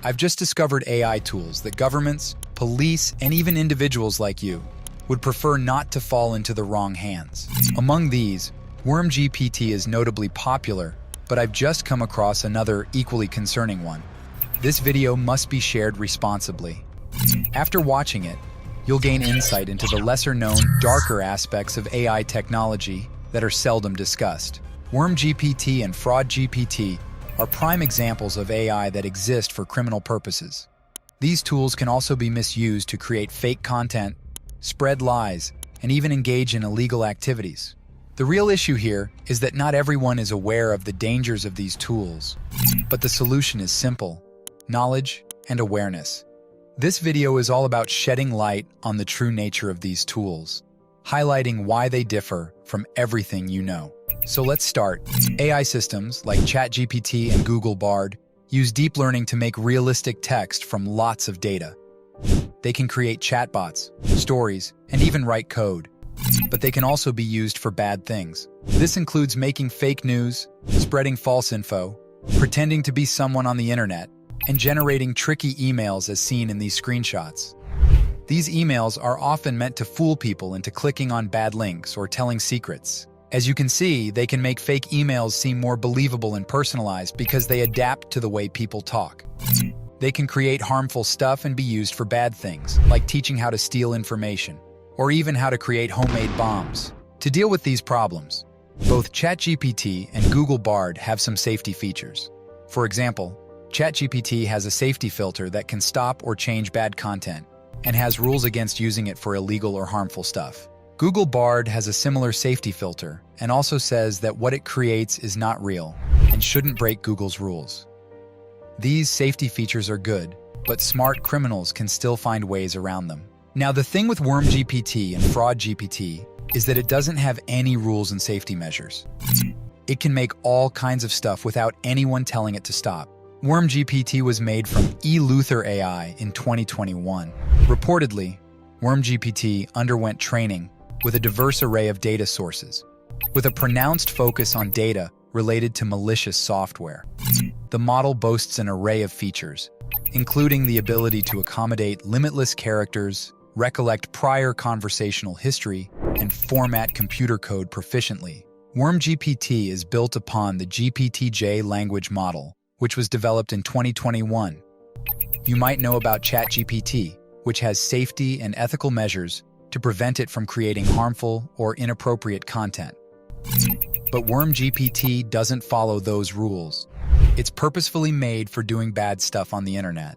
I've just discovered AI tools that governments, police, and even individuals like you would prefer not to fall into the wrong hands. Among these, WormGPT is notably popular, but I've just come across another equally concerning one. This video must be shared responsibly. After watching it, you'll gain insight into the lesser-known, darker aspects of AI technology that are seldom discussed. WormGPT and FraudGPT are prime examples of AI that exist for criminal purposes. These tools can also be misused to create fake content, spread lies, and even engage in illegal activities. The real issue here is that not everyone is aware of the dangers of these tools, but the solution is simple: knowledge and awareness. This video is all about shedding light on the true nature of these tools, highlighting why they differ from everything you know. So let's start. AI systems like ChatGPT and Google Bard use deep learning to make realistic text from lots of data. They can create chatbots, stories, and even write code. But they can also be used for bad things. This includes making fake news, spreading false info, pretending to be someone on the internet, and generating tricky emails as seen in these screenshots. These emails are often meant to fool people into clicking on bad links or telling secrets. As you can see, they can make fake emails seem more believable and personalized because they adapt to the way people talk. They can create harmful stuff and be used for bad things, like teaching how to steal information, or even how to create homemade bombs. To deal with these problems, both ChatGPT and Google Bard have some safety features. For example, ChatGPT has a safety filter that can stop or change bad content, and has rules against using it for illegal or harmful stuff. Google Bard has a similar safety filter and also says that what it creates is not real and shouldn't break Google's rules. These safety features are good, but smart criminals can still find ways around them. Now, the thing with WormGPT and FraudGPT is that it doesn't have any rules and safety measures. It can make all kinds of stuff without anyone telling it to stop. WormGPT was made from Luther AI in 2021. Reportedly, WormGPT underwent training with a diverse array of data sources, with a pronounced focus on data related to malicious software. The model boasts an array of features, including the ability to accommodate limitless characters, recollect prior conversational history, and format computer code proficiently. WormGPT is built upon the GPT-J language model, which was developed in 2021. You might know about ChatGPT, which has safety and ethical measures to prevent it from creating harmful or inappropriate content. But WormGPT doesn't follow those rules. It's purposefully made for doing bad stuff on the internet.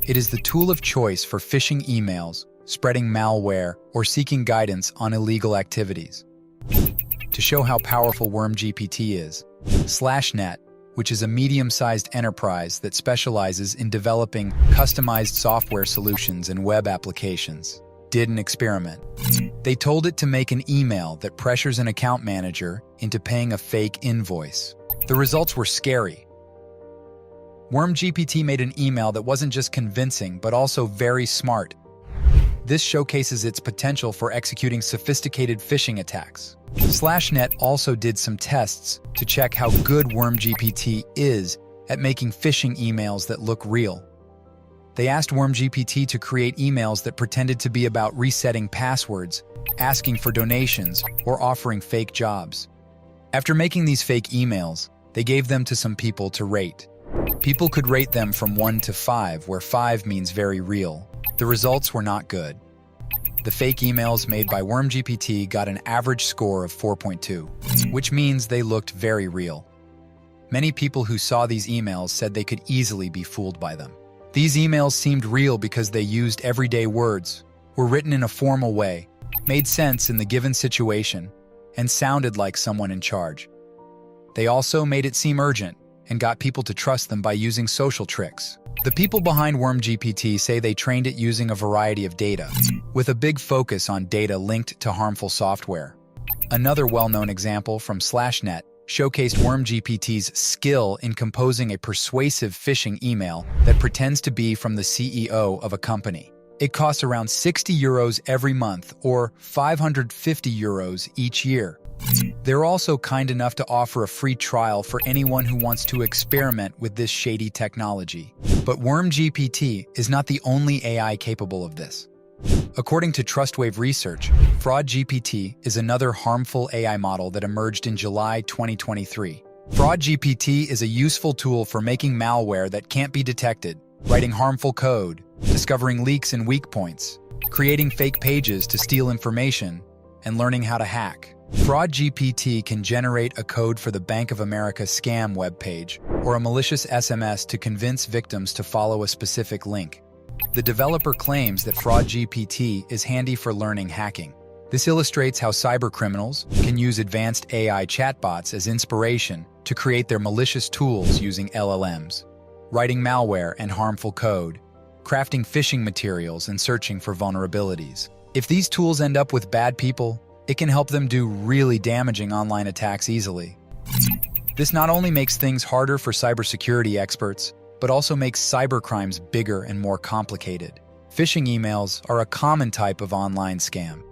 It is the tool of choice for phishing emails, spreading malware, or seeking guidance on illegal activities. To show how powerful WormGPT is, /net, which is a medium-sized enterprise that specializes in developing customized software solutions and web applications, did an experiment. They told it to make an email that pressures an account manager into paying a fake invoice. The results were scary. WormGPT made an email that wasn't just convincing, but also very smart. This showcases its potential for executing sophisticated phishing attacks. /net also did some tests to check how good WormGPT is at making phishing emails that look real. They asked WormGPT to create emails that pretended to be about resetting passwords, asking for donations, or offering fake jobs. After making these fake emails, they gave them to some people to rate. People could rate them from 1 to 5, where 5 means very real. The results were not good. The fake emails made by WormGPT got an average score of 4.2, which means they looked very real. Many people who saw these emails said they could easily be fooled by them. These emails seemed real because they used everyday words, were written in a formal way, made sense in the given situation, and sounded like someone in charge. They also made it seem urgent and got people to trust them by using social tricks. The people behind WormGPT say they trained it using a variety of data, with a big focus on data linked to harmful software. Another well-known example from /net showcased WormGPT's skill in composing a persuasive phishing email that pretends to be from the CEO of a company. It costs around €60 every month, or €550 each year. They're also kind enough to offer a free trial for anyone who wants to experiment with this shady technology. But WormGPT is not the only AI capable of this. According to TrustWave Research, FraudGPT is another harmful AI model that emerged in July 2023. FraudGPT is a useful tool for making malware that can't be detected, writing harmful code, discovering leaks and weak points, creating fake pages to steal information, and learning how to hack. FraudGPT can generate a code for the Bank of America scam webpage or a malicious SMS to convince victims to follow a specific link. The developer claims that FraudGPT is handy for learning hacking. This illustrates how cybercriminals can use advanced AI chatbots as inspiration to create their malicious tools using LLMs, writing malware and harmful code, crafting phishing materials, and searching for vulnerabilities. If these tools end up with bad people, it can help them do really damaging online attacks easily. This not only makes things harder for cybersecurity experts, but also makes cybercrimes bigger and more complicated. Phishing emails are a common type of online scam.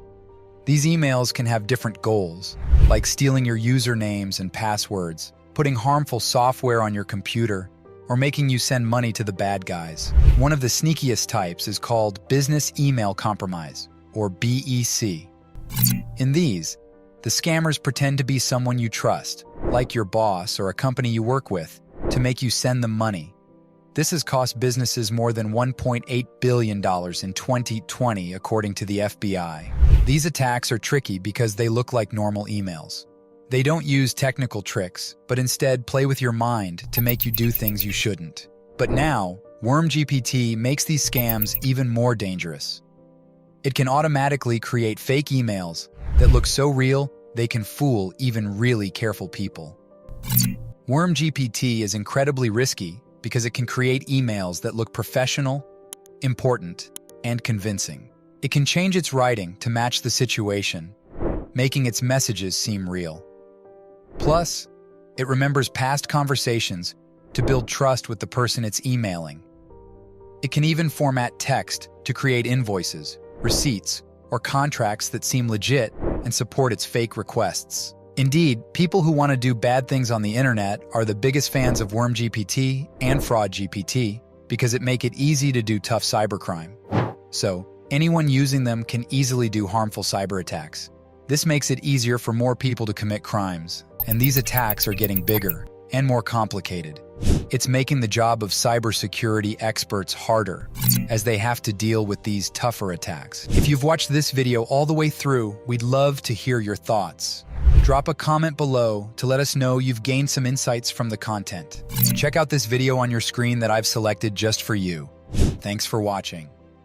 These emails can have different goals, like stealing your usernames and passwords, putting harmful software on your computer, or making you send money to the bad guys. One of the sneakiest types is called business email compromise, or BEC. In these, the scammers pretend to be someone you trust, like your boss or a company you work with, to make you send them money. This has cost businesses more than $1.8 billion in 2020, according to the FBI. These attacks are tricky because they look like normal emails. They don't use technical tricks, but instead play with your mind to make you do things you shouldn't. But now, WormGPT makes these scams even more dangerous. It can automatically create fake emails that look so real they can fool even really careful people. WormGPT is incredibly risky because it can create emails that look professional, important, and convincing. It can change its writing to match the situation, making its messages seem real. Plus, it remembers past conversations to build trust with the person it's emailing. It can even format text to create invoices, receipts, or contracts that seem legit and support its fake requests. Indeed, people who want to do bad things on the internet are the biggest fans of WormGPT and FraudGPT because it makes it easy to do tough cybercrime. So, anyone using them can easily do harmful cyber attacks. This makes it easier for more people to commit crimes, and these attacks are getting bigger and more complicated. It's making the job of cybersecurity experts harder, as they have to deal with these tougher attacks. If you've watched this video all the way through, we'd love to hear your thoughts. Drop a comment below to let us know you've gained some insights from the content. Check out this video on your screen that I've selected just for you. Thanks for watching.